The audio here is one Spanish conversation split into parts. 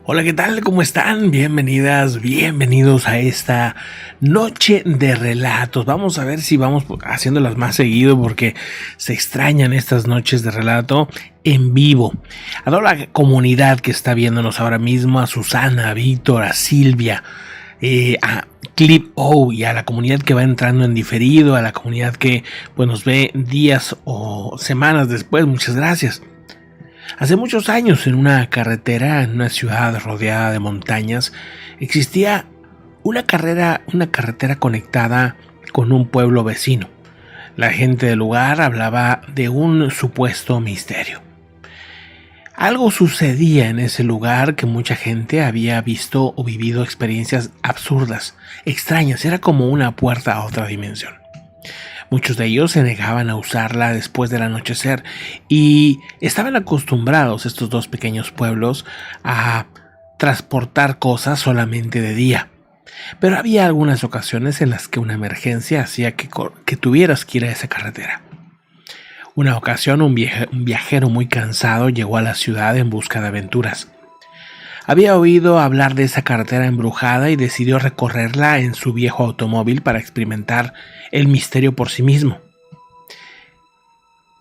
Hola, ¿qué tal? ¿Cómo están? Bienvenidas, bienvenidos a esta noche de relatos. Vamos a ver si vamos haciéndolas más seguido porque se extrañan estas noches de relato en vivo. A toda la comunidad que está viéndonos ahora mismo, a Susana, a Víctor, a Silvia, a Clip O y a la comunidad que va entrando en diferido, a la comunidad que pues, nos ve días o semanas después. Muchas gracias. Hace muchos años, en una carretera, en una ciudad rodeada de montañas, existía una carretera conectada con un pueblo vecino. La gente del lugar hablaba de un supuesto misterio. Algo sucedía en ese lugar que mucha gente había visto o vivido experiencias absurdas, extrañas, era como una puerta a otra dimensión. Muchos de ellos se negaban a usarla después del anochecer y estaban acostumbrados estos dos pequeños pueblos a transportar cosas solamente de día. Pero había algunas ocasiones en las que una emergencia hacía que tuvieras que ir a esa carretera. Una ocasión un viajero muy cansado llegó a la ciudad en busca de aventuras. Había oído hablar de esa carretera embrujada y decidió recorrerla en su viejo automóvil para experimentar el misterio por sí mismo.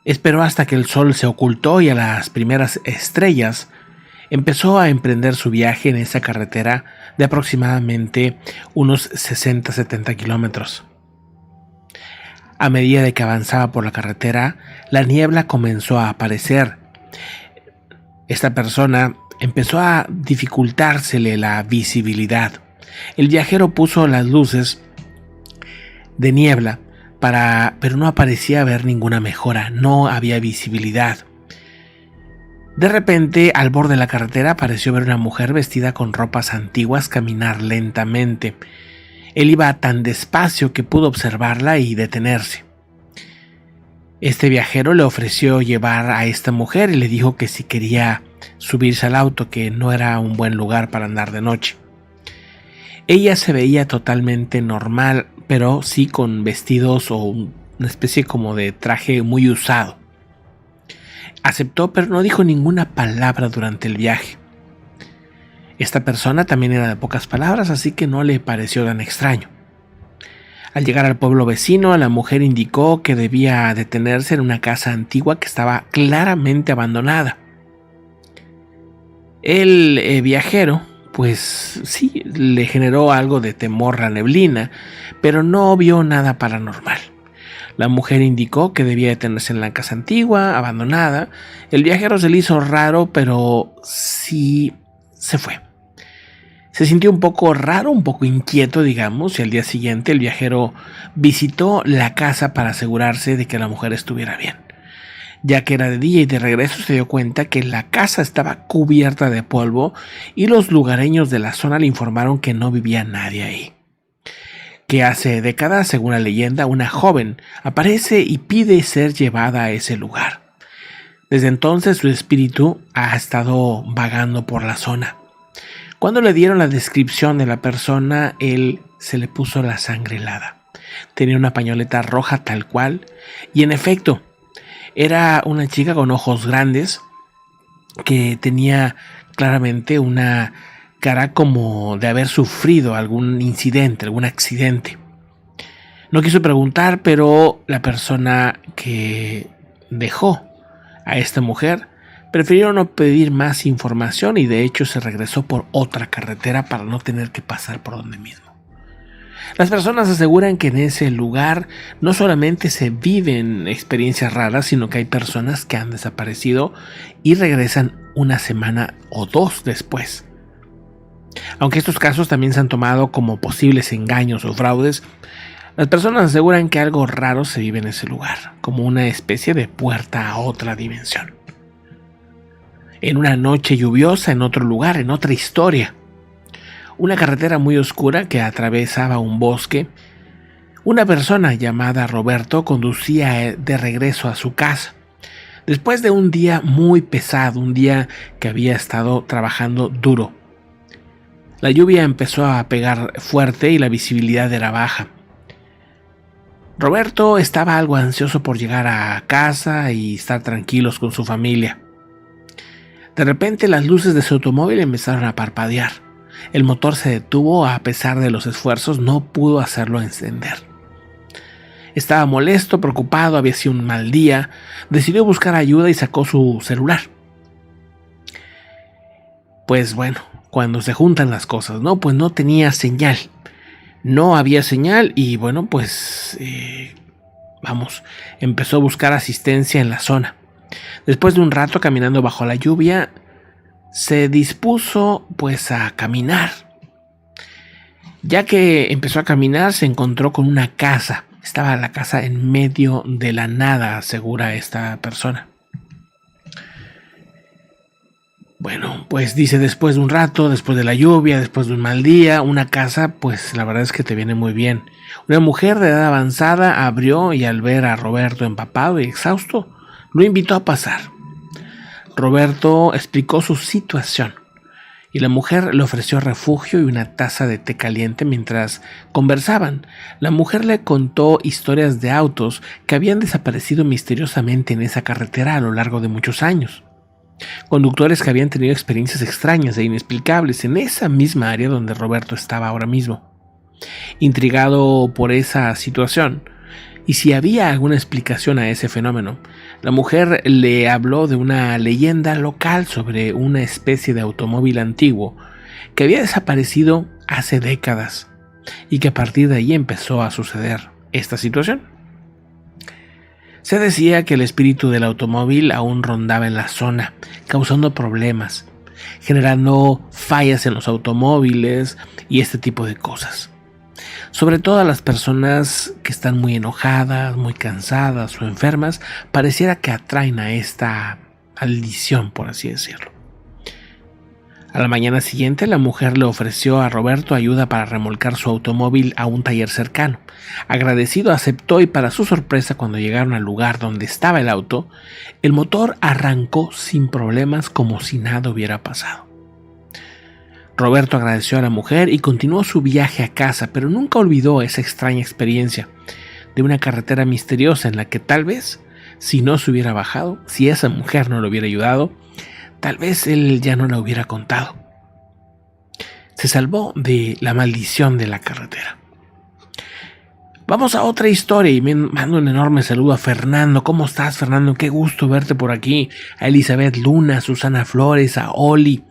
Esperó hasta que el sol se ocultó y a las primeras estrellas empezó a emprender su viaje en esa carretera de aproximadamente unos 60-70 kilómetros. A medida de que avanzaba por la carretera, la niebla comenzó a aparecer. Esta persona empezó a dificultársele la visibilidad. El viajero puso las luces de niebla pero no aparecía haber ninguna mejora, no había visibilidad. De repente, al borde de la carretera pareció ver una mujer vestida con ropas antiguas caminar lentamente. Él iba tan despacio que pudo observarla y detenerse. Este viajero le ofreció llevar a esta mujer y le dijo que si quería subirse al auto, que no era un buen lugar para andar de noche. Ella se veía totalmente normal, pero sí con vestidos o una especie como de traje muy usado. Aceptó, pero no dijo ninguna palabra durante el viaje. Esta persona también era de pocas palabras, así que no le pareció tan extraño. Al llegar al pueblo vecino, la mujer indicó que debía detenerse en una casa antigua que estaba claramente abandonada. El viajero, pues sí, le generó algo de temor la neblina, pero no vio nada paranormal. La mujer indicó que debía detenerse en la casa antigua, abandonada. El viajero se le hizo raro, pero sí se fue. Se sintió un poco raro, un poco inquieto, digamos, y al día siguiente el viajero visitó la casa para asegurarse de que la mujer estuviera bien. Ya que era de día y de regreso se dio cuenta que la casa estaba cubierta de polvo y los lugareños de la zona le informaron que no vivía nadie ahí. Que hace décadas, según la leyenda, una joven aparece y pide ser llevada a ese lugar. Desde entonces su espíritu ha estado vagando por la zona. Cuando le dieron la descripción de la persona, él se le puso la sangre helada. Tenía una pañoleta roja tal cual y en efecto, era una chica con ojos grandes que tenía claramente una cara como de haber sufrido algún incidente, algún accidente. No quiso preguntar, pero la persona que dejó a esta mujer prefirió no pedir más información y de hecho se regresó por otra carretera para no tener que pasar por donde mismo. Las personas aseguran que en ese lugar no solamente se viven experiencias raras, sino que hay personas que han desaparecido y regresan una semana o dos después. Aunque estos casos también se han tomado como posibles engaños o fraudes, las personas aseguran que algo raro se vive en ese lugar, como una especie de puerta a otra dimensión. En una noche lluviosa, en otro lugar, en otra historia, una carretera muy oscura que atravesaba un bosque, una persona llamada Roberto conducía de regreso a su casa. Después de un día muy pesado, un día que había estado trabajando duro. La lluvia empezó a pegar fuerte y la visibilidad era baja. Roberto estaba algo ansioso por llegar a casa y estar tranquilos con su familia. De repente las luces de su automóvil empezaron a parpadear. El motor se detuvo, a pesar de los esfuerzos, no pudo hacerlo encender. Estaba molesto, preocupado, había sido un mal día. Decidió buscar ayuda y sacó su celular. Pues bueno, cuando se juntan las cosas, ¿no? Pues no tenía señal. No había señal y bueno, pues empezó a buscar asistencia en la zona. Después de un rato caminando bajo la lluvia, se dispuso pues a caminar. Ya que empezó a caminar, se encontró con una casa. Estaba la casa en medio de la nada, asegura esta persona. Bueno, pues dice, después de un rato, después de la lluvia, después de un mal día, una casa, pues la verdad es que te viene muy bien. Una mujer de edad avanzada abrió y al ver a Roberto empapado y exhausto, lo invitó a pasar. Roberto explicó su situación y la mujer le ofreció refugio y una taza de té caliente mientras conversaban. La mujer le contó historias de autos que habían desaparecido misteriosamente en esa carretera a lo largo de muchos años. Conductores que habían tenido experiencias extrañas e inexplicables en esa misma área donde Roberto estaba ahora mismo. Intrigado por esa situación y si había alguna explicación a ese fenómeno, la mujer le habló de una leyenda local sobre una especie de automóvil antiguo que había desaparecido hace décadas y que a partir de ahí empezó a suceder esta situación. Se decía que el espíritu del automóvil aún rondaba en la zona, causando problemas, generando fallas en los automóviles y este tipo de cosas. Sobre todo a las personas que están muy enojadas, muy cansadas o enfermas, pareciera que atraen a esta maldición, por así decirlo. A la mañana siguiente, la mujer le ofreció a Roberto ayuda para remolcar su automóvil a un taller cercano. Agradecido, aceptó y para su sorpresa, cuando llegaron al lugar donde estaba el auto, el motor arrancó sin problemas como si nada hubiera pasado. Roberto agradeció a la mujer y continuó su viaje a casa, pero nunca olvidó esa extraña experiencia de una carretera misteriosa en la que tal vez, si no se hubiera bajado, si esa mujer no le hubiera ayudado, tal vez él ya no la hubiera contado. Se salvó de la maldición de la carretera. Vamos a otra historia y me mando un enorme saludo a Fernando. ¿Cómo estás, Fernando? Qué gusto verte por aquí. A Elizabeth Luna, a Susana Flores, a Oli,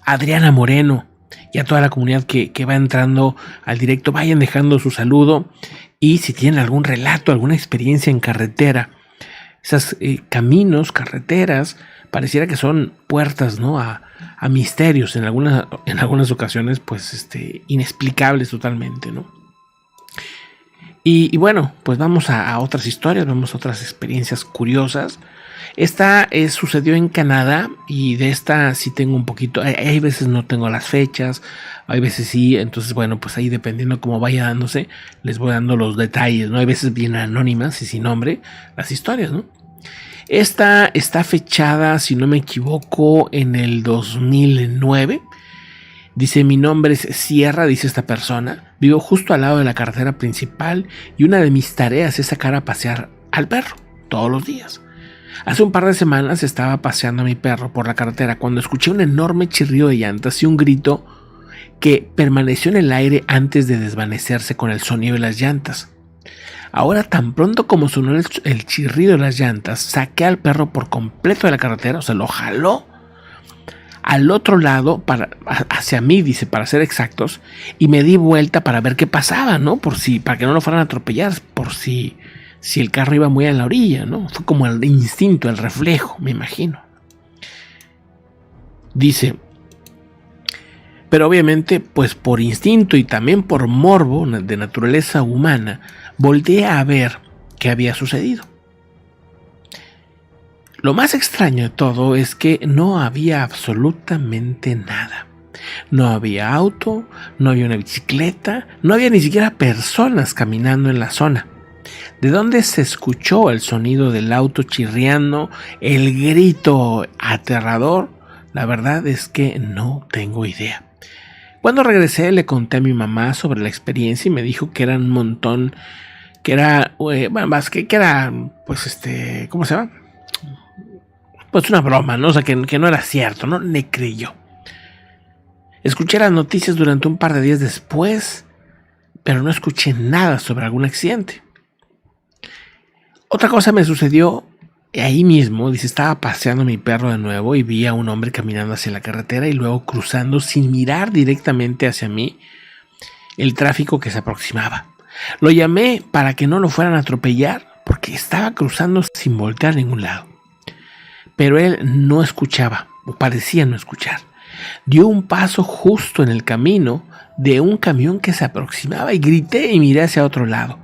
a Adriana Moreno y a toda la comunidad que va entrando al directo. Vayan dejando su saludo y si tienen algún relato, alguna experiencia en carretera, esos caminos, carreteras, pareciera que son puertas, ¿no? a misterios en algunas ocasiones, pues inexplicables totalmente, ¿no? Y bueno, pues vamos a otras historias, vamos a otras experiencias curiosas. Esta sucedió en Canadá y de esta sí tengo un poquito, hay veces no tengo las fechas, hay veces sí, entonces bueno, pues ahí dependiendo cómo vaya dándose, les voy dando los detalles, ¿no? Hay veces bien anónimas y sin nombre las historias, ¿no? Esta está fechada, si no me equivoco, en el 2009. Dice, mi nombre es Sierra, dice esta persona. Vivo justo al lado de la carretera principal y una de mis tareas es sacar a pasear al perro todos los días. Hace un par de semanas estaba paseando a mi perro por la carretera cuando escuché un enorme chirrido de llantas y un grito que permaneció en el aire antes de desvanecerse con el sonido de las llantas. Ahora, tan pronto como sonó el chirrido de las llantas, saqué al perro por completo de la carretera, o sea, lo jaló al otro lado, hacia mí, dice, para ser exactos, y me di vuelta para ver qué pasaba, ¿no? Para que no lo fueran a atropellar, por si el carro iba muy a la orilla, ¿no? Fue como el instinto, el reflejo, me imagino. Dice, pero obviamente, pues por instinto y también por morbo de naturaleza humana, volteé a ver qué había sucedido. Lo más extraño de todo es que no había absolutamente nada. No había auto, no había una bicicleta, no había ni siquiera personas caminando en la zona. ¿De dónde se escuchó el sonido del auto chirriando, el grito aterrador? La verdad es que no tengo idea. Cuando regresé le conté a mi mamá sobre la experiencia y me dijo que era un montón, que era, pues ¿cómo se llama? pues una broma, ¿no? O sea, que no era cierto, no le creyó. Escuché las noticias durante un par de días después, pero no escuché nada sobre algún accidente. Otra cosa me sucedió ahí mismo. Dice, estaba paseando mi perro de nuevo y vi a un hombre caminando hacia la carretera y luego cruzando sin mirar directamente hacia mí el tráfico que se aproximaba. Lo llamé para que no lo fueran a atropellar porque estaba cruzando sin voltear a ningún lado. Pero él no escuchaba, o parecía no escuchar. Dio un paso justo en el camino de un camión que se aproximaba y grité y miré hacia otro lado,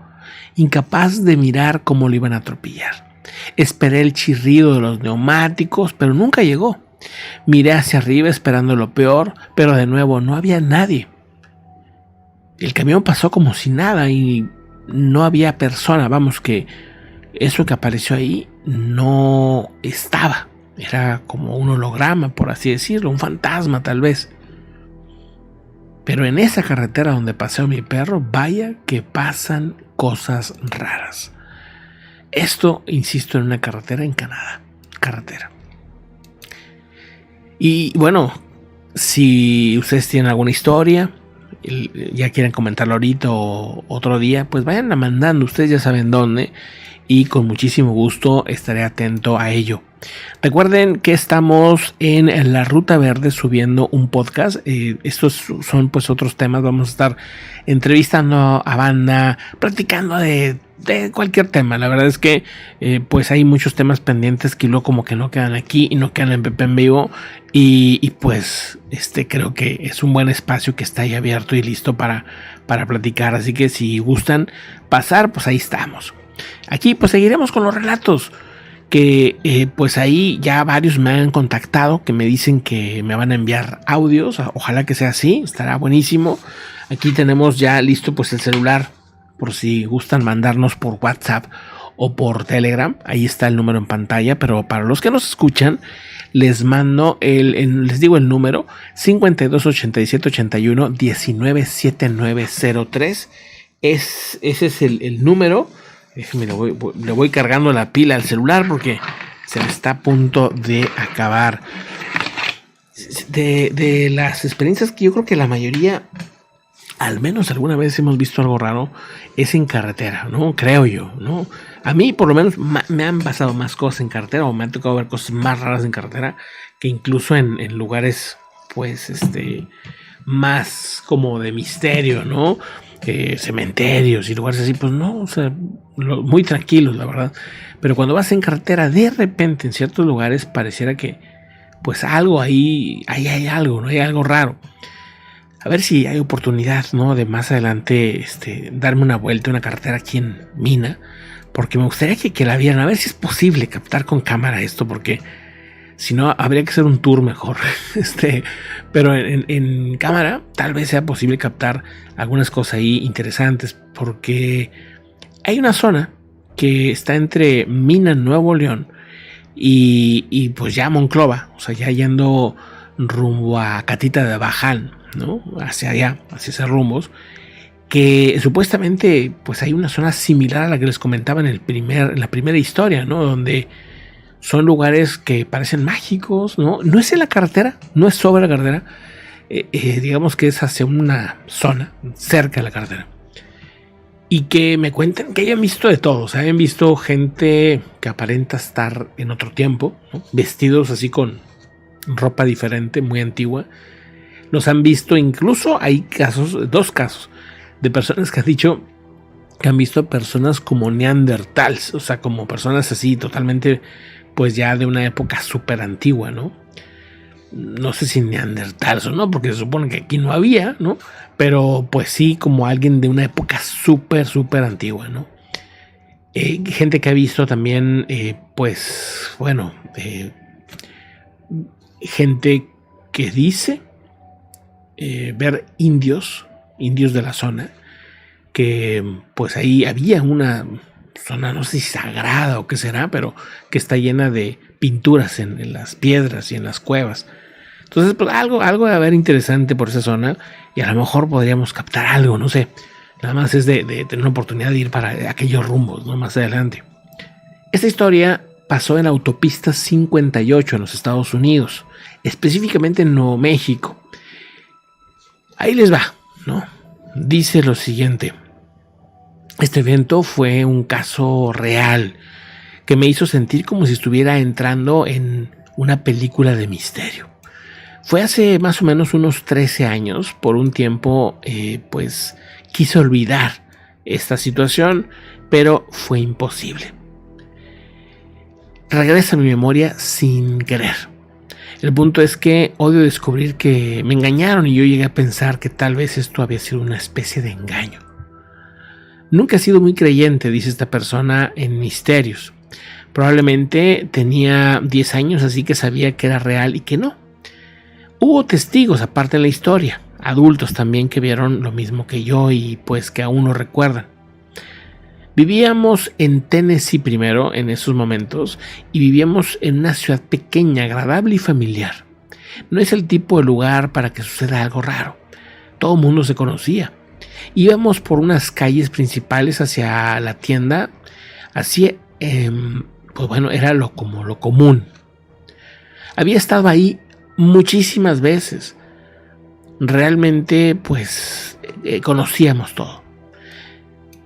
incapaz de mirar cómo lo iban a atropellar. Esperé el chirrido de los neumáticos, pero nunca llegó. Miré hacia arriba esperando lo peor, pero de nuevo no había nadie. El camión pasó como si nada y no había persona. Vamos, que eso que apareció ahí no estaba. Era como un holograma, por así decirlo, un fantasma tal vez. Pero en esa carretera donde paseo mi perro, vaya que pasan cosas raras. Esto, insisto, en una carretera en Canadá. Carretera. Y bueno, si ustedes tienen alguna historia, ya quieren comentarlo ahorita o otro día, pues vayan mandando, ustedes ya saben dónde, y con muchísimo gusto estaré atento a ello. Recuerden que estamos en la Ruta Verde subiendo un podcast. Estos son pues otros temas. Vamos a estar entrevistando a banda, platicando de cualquier tema. La verdad es que pues hay muchos temas pendientes que luego como que no quedan aquí y no quedan en Pepe en Vivo. Y pues creo que es un buen espacio que está ahí abierto y listo para platicar. Así que si gustan pasar, pues ahí estamos. Aquí pues seguiremos con los relatos. Que pues ahí ya varios me han contactado, que me dicen que me van a enviar audios. Ojalá que sea así, estará buenísimo. Aquí tenemos ya listo pues el celular, por si gustan mandarnos por WhatsApp o por Telegram. Ahí está el número en pantalla, pero para los que nos escuchan, les mando les digo el número 528781197903. Ese es el número. Déjenme, le voy cargando la pila al celular porque se me está a punto de acabar. De las experiencias que yo creo que la mayoría, al menos alguna vez hemos visto algo raro, es en carretera, ¿no? Creo yo, ¿no? A mí por lo menos me han pasado más cosas en carretera, o me han tocado ver cosas más raras en carretera que incluso en lugares, pues, más como de misterio, ¿no? Cementerios y lugares así, pues no, o sea, muy tranquilos, la verdad. Pero cuando vas en carretera, de repente en ciertos lugares pareciera que pues algo ahí hay algo, ¿no? Hay algo raro. A ver si hay oportunidad, ¿no? De más adelante darme una vuelta a una carretera aquí en Mina, porque me gustaría que la vieran, a ver si es posible captar con cámara esto, porque si no, habría que hacer un tour mejor. Pero en cámara tal vez sea posible captar algunas cosas ahí interesantes, porque hay una zona que está entre Mina, Nuevo León y pues ya Monclova, o sea, ya yendo rumbo a Catita de Baján, ¿no? Hacia allá, hacia esos rumbos, que supuestamente pues hay una zona similar a la que les comentaba en la primera historia, ¿no? Donde son lugares que parecen mágicos, ¿no? No es en la carretera, no es sobre la carretera. Digamos que es hacia una zona cerca de la carretera. Y que me cuentan que hayan visto de todo. O sea, hayan visto gente que aparenta estar en otro tiempo, ¿no? Vestidos así con ropa diferente, muy antigua. Los han visto, incluso hay dos casos de personas que han dicho que han visto personas como neandertals. O sea, como personas así totalmente, pues ya de una época súper antigua, ¿no? No sé si neandertals o no, porque se supone que aquí no había, ¿no? Pero pues sí, como alguien de una época súper antigua, ¿no? Gente que ha visto también, pues, bueno, gente que dice ver indios de la zona, que pues ahí había una zona, no sé si sagrada o qué será, pero que está llena de pinturas en las piedras y en las cuevas. Entonces, pues algo de haber interesante por esa zona, y a lo mejor podríamos captar algo, no sé. Nada más es de tener una oportunidad de ir para aquellos rumbos, ¿no? Más adelante. Esta historia pasó en la autopista 58 en los Estados Unidos, específicamente en Nuevo México. Ahí les va, ¿no? Dice lo siguiente: este evento fue un caso real que me hizo sentir como si estuviera entrando en una película de misterio. Fue hace más o menos unos 13 años. Por un tiempo, pues quise olvidar esta situación, pero fue imposible. Regresa a mi memoria sin querer. El punto es que odio descubrir que me engañaron y yo llegué a pensar que tal vez esto había sido una especie de engaño. Nunca he sido muy creyente, dice esta persona, en misterios. Probablemente tenía 10 años, así que sabía que era real y que no. Hubo testigos aparte en la historia, adultos también que vieron lo mismo que yo y pues que aún no recuerdan. Vivíamos en Tennessee primero en esos momentos y vivíamos en una ciudad pequeña, agradable y familiar. No es el tipo de lugar para que suceda algo raro. Todo el mundo se conocía. Íbamos por unas calles principales hacia la tienda, así pues bueno, era como lo común. Había estado ahí muchísimas veces. Realmente, pues, conocíamos todo.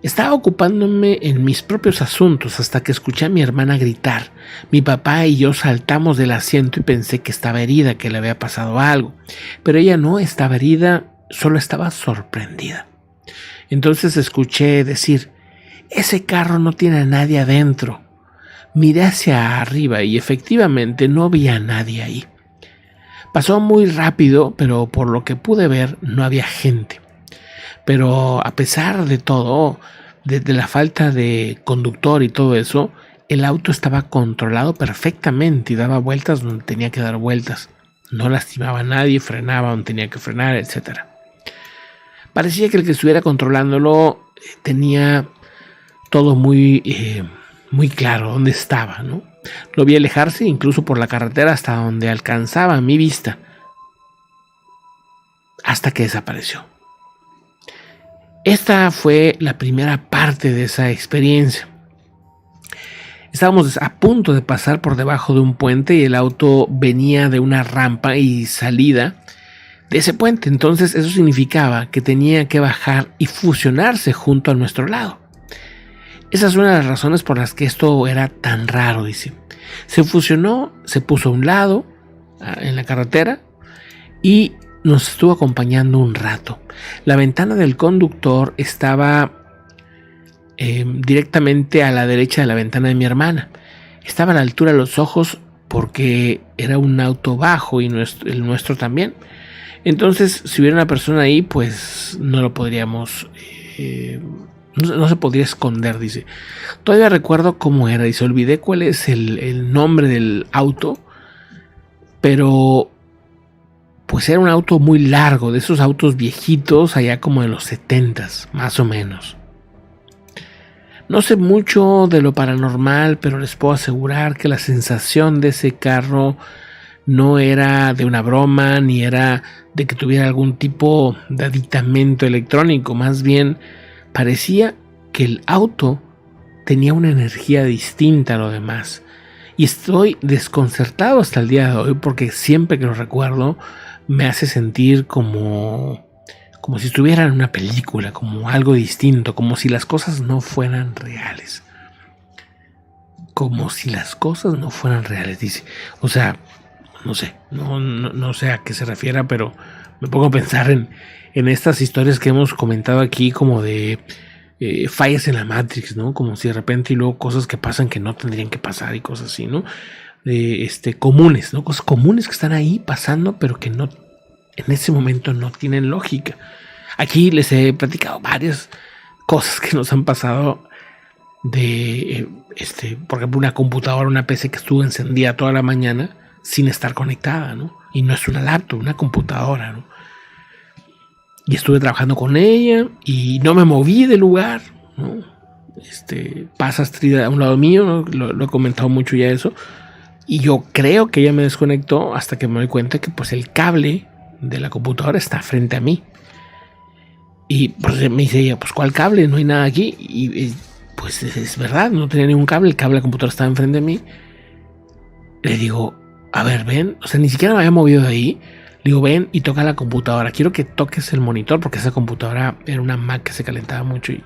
Estaba ocupándome en mis propios asuntos hasta que escuché a mi hermana gritar. Mi papá y yo saltamos del asiento y pensé que estaba herida, que le había pasado algo. Pero ella no estaba herida, solo estaba sorprendida. Entonces escuché decir: ese carro no tiene a nadie adentro. Miré hacia arriba y efectivamente no había a nadie ahí. Pasó muy rápido, pero por lo que pude ver no había gente. Pero a pesar de todo, de la falta de conductor y todo eso, el auto estaba controlado perfectamente y daba vueltas donde tenía que dar vueltas. No lastimaba a nadie, frenaba donde tenía que frenar, etc. Parecía que el que estuviera controlándolo tenía todo muy claro dónde estaba, ¿no? Lo vi alejarse incluso por la carretera hasta donde alcanzaba mi vista, hasta que desapareció. Esta fue la primera parte de esa experiencia. Estábamos a punto de pasar por debajo de un puente y el auto venía de una rampa y salida de ese puente. Entonces eso significaba que tenía que bajar y fusionarse junto a nuestro lado. Esa es una de las razones por las que esto era tan raro, dice. Se fusionó, se puso a un lado en la carretera y nos estuvo acompañando un rato. La ventana del conductor estaba directamente a la derecha de la ventana de mi hermana. Estaba a la altura de los ojos porque era un auto bajo y el nuestro también. Entonces, si hubiera una persona ahí, pues no lo podríamos... no se podría esconder, dice. Todavía recuerdo cómo era, dice. Olvidé cuál es el nombre del auto, pero pues era un auto muy largo, de esos autos viejitos, allá como de los 70s, más o menos. No sé mucho de lo paranormal, pero les puedo asegurar que la sensación de ese carro no era de una broma, ni era de que tuviera algún tipo de aditamento electrónico. Más bien parecía que el auto tenía una energía distinta a lo demás. Y estoy desconcertado hasta el día de hoy porque siempre que lo recuerdo me hace sentir como si estuviera en una película, como algo distinto, como si las cosas no fueran reales. Como si las cosas no fueran reales, dice. O sea, no sé, no sé a qué se refiera, pero me pongo a pensar en estas historias que hemos comentado aquí, como de fallas en la Matrix, ¿no? Como si de repente y luego cosas que pasan que no tendrían que pasar y cosas así, ¿no? Comunes, ¿no? Cosas comunes que están ahí pasando, pero que no, en ese momento no tienen lógica. Aquí les he platicado varias cosas que nos han pasado de, por ejemplo, una computadora, una PC que estuvo encendida toda la mañana sin estar conectada, ¿no? Y no es una laptop, una computadora, ¿no? Y estuve trabajando con ella y no me moví del lugar, ¿no? Pasa Astrid a un lado mío, ¿no? Lo he comentado mucho ya eso. Y yo creo que ella me desconectó hasta que me doy cuenta que pues el cable de la computadora está frente a mí. Y pues me dice ella, pues ¿cuál cable? No hay nada aquí. Y pues es verdad, no tenía ningún cable, el cable de la computadora estaba enfrente de mí. le digo, a ver, ven, o sea, ni siquiera me había movido de ahí. Le digo, ven y toca la computadora. Quiero que toques el monitor porque esa computadora era una Mac que se calentaba mucho. Y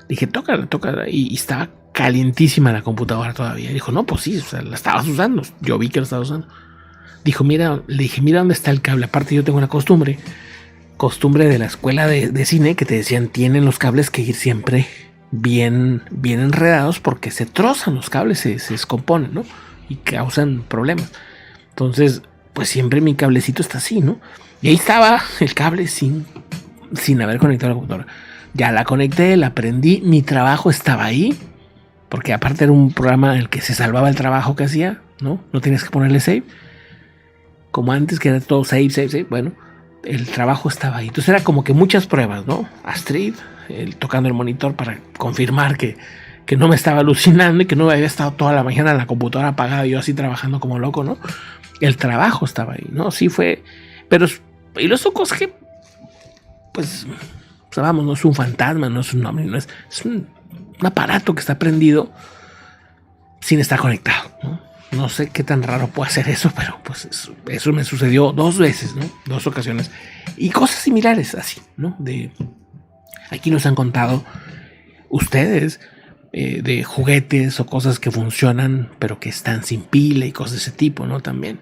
dije, tócala. Y estaba calientísima la computadora todavía. Y dijo, no, pues sí, o sea, la estabas usando. Yo vi que la estabas usando. Dijo, mira, le dije, mira dónde está el cable. Aparte yo tengo una costumbre de la escuela de cine que te decían, tienen los cables que ir siempre bien enredados porque se trozan los cables, se descomponen, ¿no? Y causan problemas. Entonces, pues siempre mi cablecito está así, ¿no? Y ahí estaba el cable sin haber conectado la computadora. Ya la conecté, la prendí, mi trabajo estaba ahí, porque aparte era un programa en el que se salvaba el trabajo que hacía, ¿no? No tenías que ponerle save. Como antes, que era todo save. Bueno, el trabajo estaba ahí. Entonces era como que muchas pruebas, ¿no? Astrid, tocando el monitor para confirmar que no me estaba alucinando y que no había estado toda la mañana en la computadora apagada y yo así trabajando como loco, ¿no? El trabajo estaba ahí, ¿no? Sí fue, pero y los ojos que, pues, o sea, vamos, no es un fantasma, no es un hombre, no es un aparato que está prendido sin estar conectado, ¿no? No sé qué tan raro puede hacer eso, pero pues eso me sucedió 2 veces, ¿no? 2 ocasiones. Y cosas similares así, ¿no? Aquí nos han contado ustedes de juguetes o cosas que funcionan pero que están sin pila y cosas de ese tipo, ¿no? También.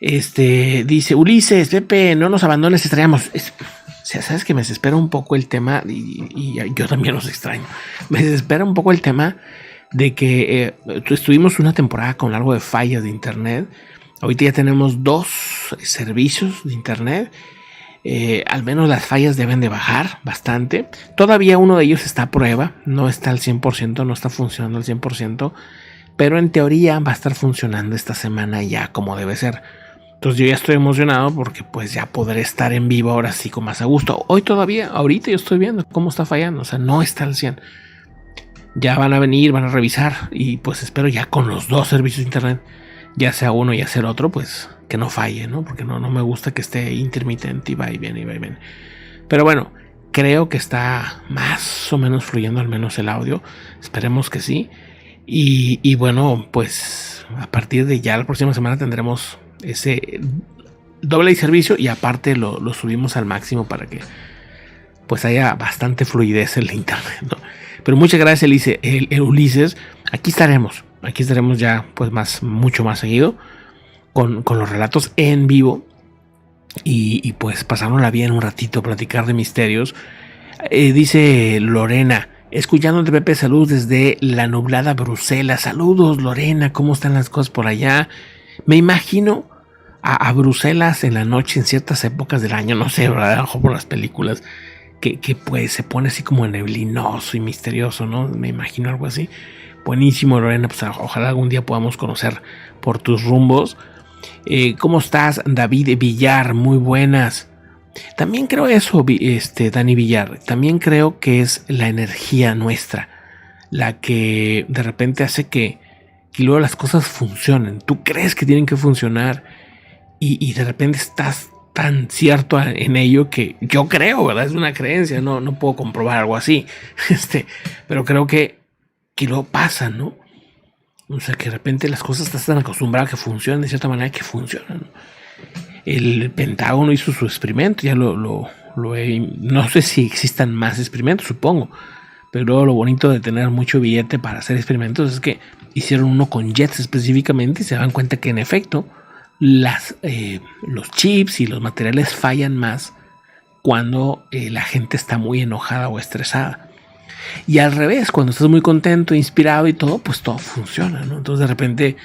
Dice Ulises, Pepe, no nos abandones, extrañamos. O sea, sabes que me desespera un poco el tema y yo también los extraño. Me desespera un poco el tema de que estuvimos una temporada con algo de fallas de internet. Ahorita ya tenemos 2 servicios de internet. Al menos las fallas deben de bajar bastante. Todavía uno de ellos está a prueba, no está al 100%, no está funcionando al 100%, pero en teoría va a estar funcionando esta semana ya como debe ser. Entonces yo ya estoy emocionado porque pues ya podré estar en vivo ahora sí con más a gusto. Hoy todavía, ahorita yo estoy viendo cómo está fallando, o sea, no está al 100%. Ya van a venir, van a revisar y pues espero ya con los 2 servicios de internet, ya sea uno y ya sea el otro, pues que no falle, ¿no? Porque no me gusta que esté intermitente y va y viene. Pero bueno, creo que está más o menos fluyendo al menos el audio. Esperemos que sí. Y bueno, pues a partir de ya la próxima semana tendremos ese doble de servicio y aparte lo subimos al máximo para que pues haya bastante fluidez en la internet, ¿no? Pero muchas gracias, Ulises. Aquí estaremos ya pues mucho más seguido con los relatos en vivo y pues pasárnosla bien un ratito, platicar de misterios. Dice Lorena, escuchándote, Pepe, salud desde la nublada Bruselas. Saludos, Lorena, ¿cómo están las cosas por allá? Me imagino a Bruselas en la noche en ciertas épocas del año, no sé, ¿verdad? A lo mejor por las películas, que pues se pone así como neblinoso y misterioso, ¿no? Me imagino algo así. Buenísimo, Lorena, pues ojalá algún día podamos conocer por tus rumbos. ¿Cómo estás, David Villar? Muy buenas. También creo eso, Dani Villar. También creo que es la energía nuestra la que de repente hace que luego las cosas funcionen. Tú crees que tienen que funcionar y de repente estás tan cierto en ello que yo creo, ¿verdad? Es una creencia, no puedo comprobar algo así. Pero creo que luego pasa, ¿no? O sea, que de repente las cosas estás tan acostumbrado a que funcionan de cierta manera que funcionan. El Pentágono hizo su experimento, ya no sé si existan más experimentos, supongo. Pero lo bonito de tener mucho billete para hacer experimentos es que hicieron uno con jets específicamente y se dan cuenta que en efecto los chips y los materiales fallan más cuando la gente está muy enojada o estresada. Y al revés, cuando estás muy contento, inspirado y todo, pues todo funciona, ¿no? Entonces de repente,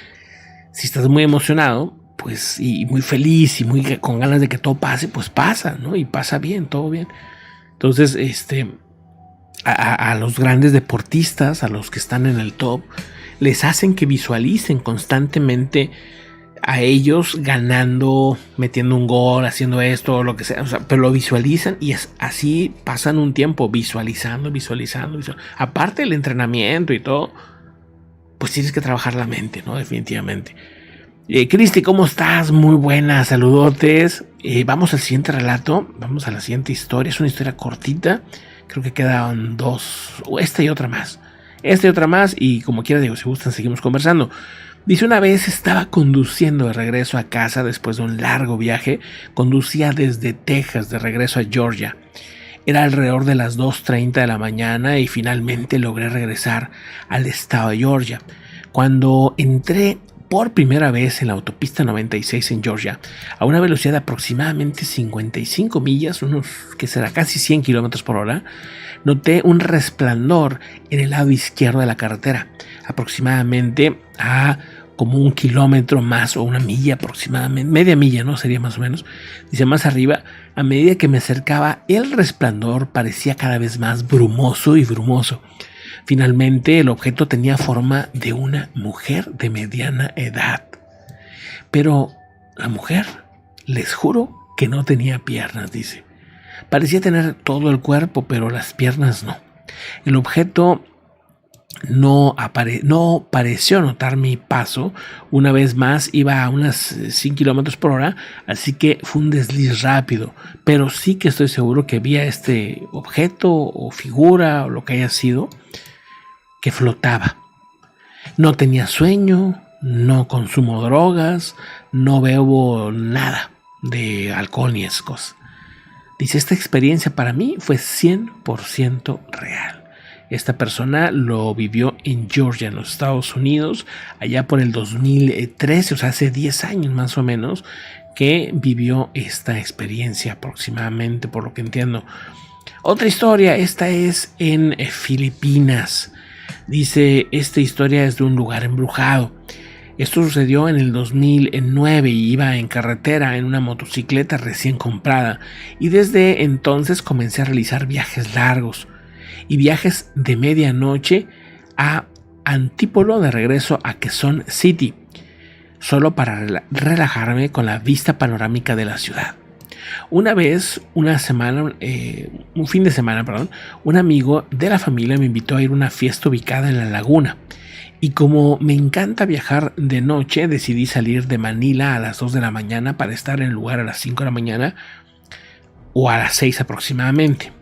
si estás muy emocionado, pues y muy feliz y muy con ganas de que todo pase, pues pasa, ¿no? Y pasa bien, todo bien. Entonces, a los grandes deportistas, a los que están en el top, les hacen que visualicen constantemente a ellos ganando, metiendo un gol, haciendo esto o lo que sea, o sea, pero lo visualizan y así pasan un tiempo visualizando. Aparte del entrenamiento y todo, pues tienes que trabajar la mente, ¿no? Definitivamente. Cristi, ¿cómo estás? Muy buenas, saludotes. Vamos al siguiente relato, vamos a la siguiente historia. Es una historia cortita, creo que quedan 2, esta y otra más. Y como quiera, digo, si gustan, seguimos conversando. Dice, una vez estaba conduciendo de regreso a casa después de un largo viaje. Conducía desde Texas de regreso a Georgia. Era alrededor de las 2:30 de la mañana y finalmente logré regresar al estado de Georgia. Cuando entré por primera vez en la autopista 96 en Georgia, a una velocidad de aproximadamente 55 millas, unos que será casi 100 kilómetros por hora, noté un resplandor en el lado izquierdo de la carretera, aproximadamente a como 1 kilómetro más o 1 milla aproximadamente, media milla, ¿no? Sería más o menos. Dice, más arriba, a medida que me acercaba, el resplandor parecía cada vez más brumoso y brumoso. Finalmente, el objeto tenía forma de una mujer de mediana edad. Pero la mujer, les juro que no tenía piernas, dice. Parecía tener todo el cuerpo, pero las piernas no. El objeto no pareció notar mi paso. Una vez más iba a unas 100 kilómetros por hora, así que fue un desliz rápido. Pero sí que estoy seguro que vi a este objeto o figura o lo que haya sido que flotaba. No tenía sueño, no consumo drogas, no bebo nada de alcohol ni esas cosas. Dice, esta experiencia para mí fue 100% real. Esta persona lo vivió en Georgia, en los Estados Unidos, allá por el 2013, o sea, hace 10 años más o menos, que vivió esta experiencia aproximadamente, por lo que entiendo. Otra historia, esta es en Filipinas. Dice, esta historia es de un lugar embrujado. Esto sucedió en el 2009 y iba en carretera en una motocicleta recién comprada. Y desde entonces comencé a realizar viajes largos y viajes de medianoche a Antipolo de regreso a Quezon City, solo para relajarme con la vista panorámica de la ciudad. Una vez, un fin de semana, un amigo de la familia me invitó a ir a una fiesta ubicada en la laguna. Y como me encanta viajar de noche, decidí salir de Manila a las 2 de la mañana para estar en el lugar a las 5 de la mañana o a las 6 aproximadamente.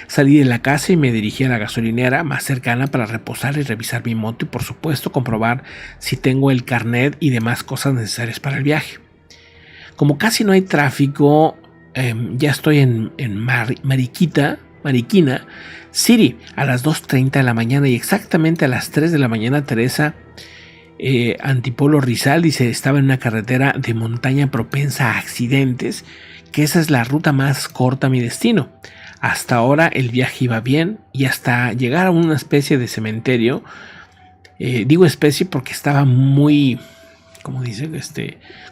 Salí de la casa y me dirigí a la gasolinera más cercana para reposar y revisar mi moto y por supuesto comprobar si tengo el carnet y demás cosas necesarias para el viaje. Como casi no hay tráfico, ya estoy en Marikina City a las 2:30 de la mañana y exactamente a las 3 de la mañana Teresa Antipolo Rizal dice, estaba en una carretera de montaña propensa a accidentes, que esa es la ruta más corta a mi destino. Hasta ahora el viaje iba bien y hasta llegar a una especie de cementerio, digo especie porque estaba muy, como dice,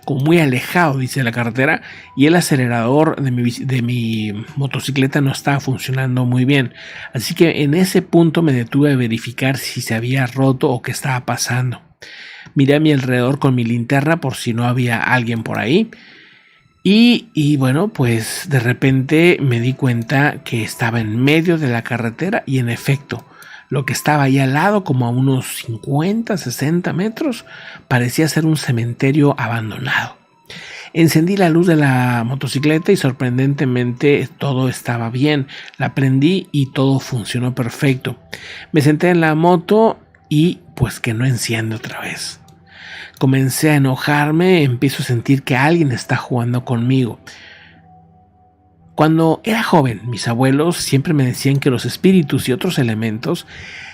como muy alejado, dice, de la carretera, y el acelerador de mi motocicleta no estaba funcionando muy bien. Así que en ese punto me detuve a verificar si se había roto o qué estaba pasando. Miré a mi alrededor con mi linterna por si no había alguien por ahí. Y bueno, pues de repente me di cuenta que estaba en medio de la carretera y en efecto, lo que estaba ahí al lado, como a unos 50, 60 metros, parecía ser un cementerio abandonado. Encendí la luz de la motocicleta y sorprendentemente todo estaba bien. La prendí y todo funcionó perfecto. Me senté en la moto y pues que no enciende otra vez. Comencé a enojarme, empiezo a sentir que alguien está jugando conmigo. Cuando era joven, mis abuelos siempre me decían que los espíritus y otros elementos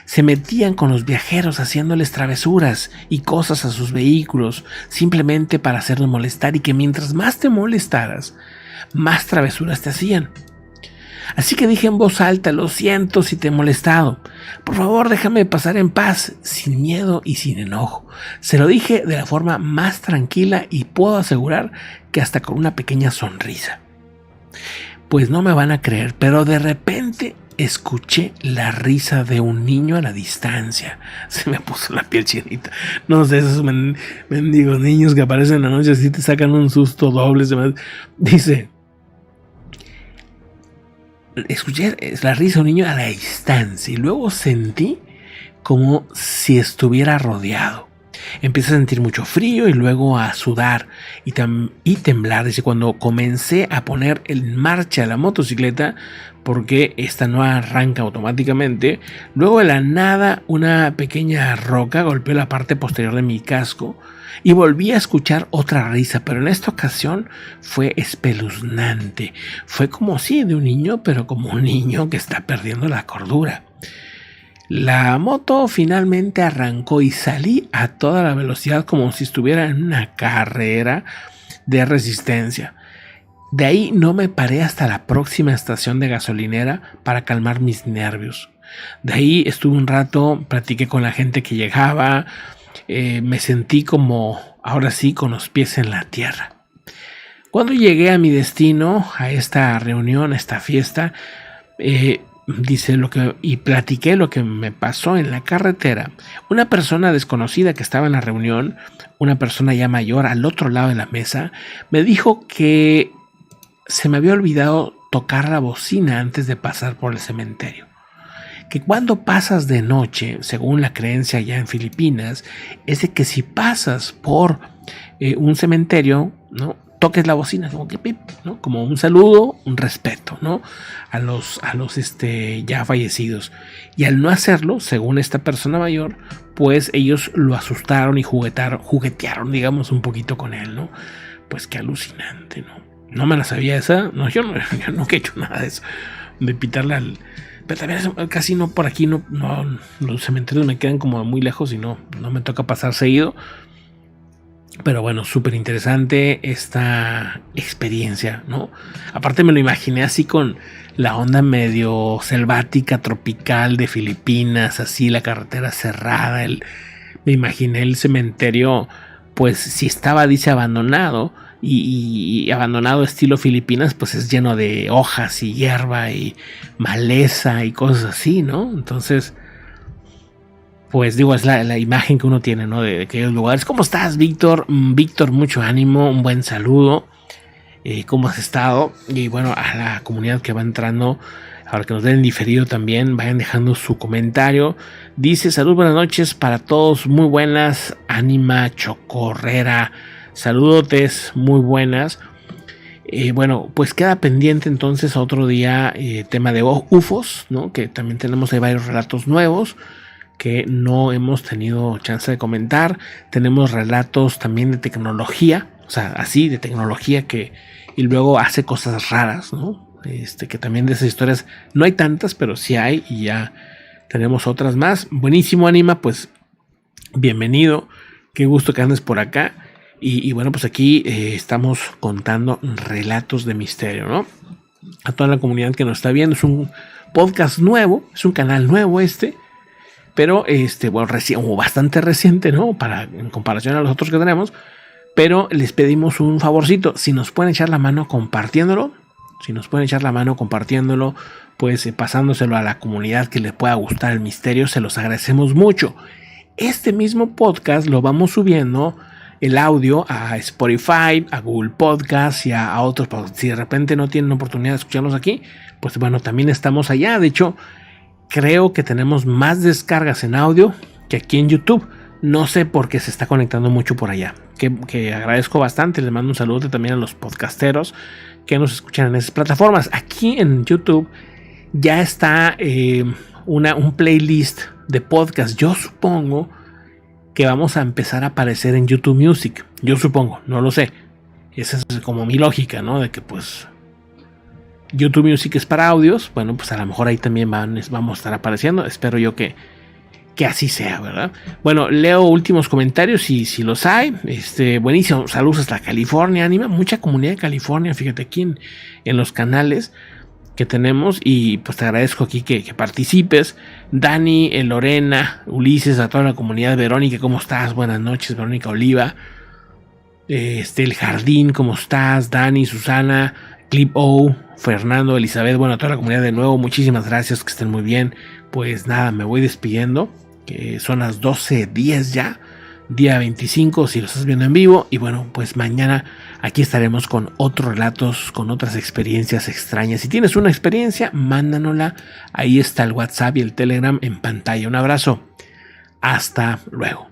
se metían con los viajeros haciéndoles travesuras y cosas a sus vehículos simplemente para hacerlos molestar y que mientras más te molestaras, más travesuras te hacían. Así que dije en voz alta, lo siento si te he molestado. Por favor, déjame pasar en paz, sin miedo y sin enojo. Se lo dije de la forma más tranquila y puedo asegurar que hasta con una pequeña sonrisa. Pues no me van a creer, pero de repente escuché la risa de un niño a la distancia. Se me puso la piel chinita. No sé, esos mendigos niños que aparecen en la noche así te sacan un susto doble. Dice, escuché la risa de un niño a la distancia y luego sentí como si estuviera rodeado. Empecé a sentir mucho frío y luego a sudar y temblar. Dice, cuando comencé a poner en marcha la motocicleta, porque esta no arranca automáticamente, luego de la nada una pequeña roca golpeó la parte posterior de mi casco y volví a escuchar otra risa, pero en esta ocasión fue espeluznante. Fue como sí, de un niño, pero como un niño que está perdiendo la cordura. La moto finalmente arrancó y salí a toda la velocidad como si estuviera en una carrera de resistencia. De ahí no me paré hasta la próxima estación de gasolinera para calmar mis nervios. De ahí estuve un rato, platiqué con la gente que llegaba, me sentí como, ahora sí, con los pies en la tierra. Cuando llegué a mi destino, a esta reunión, a esta fiesta, platiqué lo que me pasó en la carretera. Una persona desconocida que estaba en la reunión, una persona ya mayor al otro lado de la mesa, me dijo que se me había olvidado tocar la bocina antes de pasar por el cementerio. Que cuando pasas de noche, según la creencia allá en Filipinas, es de que si pasas por un cementerio, ¿no?, toques la bocina, como que pip, ¿no?, como un saludo, un respeto, ¿no?, a los ya fallecidos. Y al no hacerlo, según esta persona mayor, pues ellos lo asustaron y juguetearon, digamos, un poquito con él, ¿no? Pues qué alucinante, ¿no? No me la sabía esa. No, yo nunca he hecho nada de eso, de pitarle al... Pero también casi no, por aquí no, los cementerios me quedan como muy lejos y no me toca pasar seguido. Pero bueno, súper interesante esta experiencia, ¿no? Aparte me lo imaginé así con la onda medio selvática, tropical de Filipinas, así la carretera cerrada. Me imaginé el cementerio, pues si estaba, dice, abandonado, y abandonado estilo Filipinas, pues es lleno de hojas y hierba y maleza y cosas así, ¿no? Entonces, pues digo, es la imagen que uno tiene, ¿no?, de aquellos lugares. ¿Cómo estás, Víctor? Víctor, mucho ánimo, un buen saludo. ¿Cómo has estado? Y bueno, a la comunidad que va entrando, ahora que nos den diferido también, vayan dejando su comentario. Dice, salud, buenas noches para todos, muy buenas, Ánima Chocorrera, saludotes, muy buenas. Bueno, pues queda pendiente entonces otro día tema de UFOs, ¿no?, que también tenemos ahí varios relatos nuevos que no hemos tenido chance de comentar. Tenemos relatos también de tecnología, o sea, así de tecnología y luego hace cosas raras, ¿no? Que también de esas historias no hay tantas, pero sí hay, y ya tenemos otras más. Buenísimo, Ánima, pues bienvenido, qué gusto que andes por acá. Y bueno, pues aquí estamos contando relatos de misterio, ¿no? A toda la comunidad que nos está viendo, es un podcast nuevo, es un canal nuevo pero bueno, bastante reciente, ¿no?, en comparación a los otros que tenemos. Pero les pedimos un favorcito, si nos pueden echar la mano compartiéndolo, pues pasándoselo a la comunidad que les pueda gustar el misterio, se los agradecemos mucho. Este mismo podcast lo vamos subiendo el audio a Spotify, a Google Podcast y a otros. Si de repente no tienen oportunidad de escucharlos aquí, pues bueno, también estamos allá. De hecho, creo que tenemos más descargas en audio que aquí en YouTube. No sé por qué se está conectando mucho por allá. Que agradezco bastante. Les mando un saludo también a los podcasteros que nos escuchan en esas plataformas. Aquí en YouTube ya está un playlist de podcast. Yo supongo que vamos a empezar a aparecer en YouTube Music. Yo supongo, no lo sé. Esa es como mi lógica, ¿no? De que pues YouTube Music es para audios. Bueno, pues a lo mejor ahí también vamos a estar apareciendo. Espero yo que así sea, ¿verdad? Bueno, leo últimos comentarios si los hay. Buenísimo, saludos hasta California, Ánima, mucha comunidad de California, fíjate aquí en los canales que tenemos, y pues te agradezco aquí que participes. Dani, Lorena, Ulises, a toda la comunidad. Verónica, ¿cómo estás? Buenas noches, Verónica Oliva. El Jardín, ¿cómo estás? Dani, Susana, Clip O, Fernando, Elizabeth, bueno, a toda la comunidad de nuevo, muchísimas gracias, que estén muy bien. Pues nada, me voy despidiendo, que son las 12:10 ya, día 25 si lo estás viendo en vivo. Y bueno, pues mañana aquí estaremos con otros relatos, con otras experiencias extrañas. Si tienes una experiencia, mándanosla, ahí está el WhatsApp y el Telegram en pantalla. Un abrazo, hasta luego.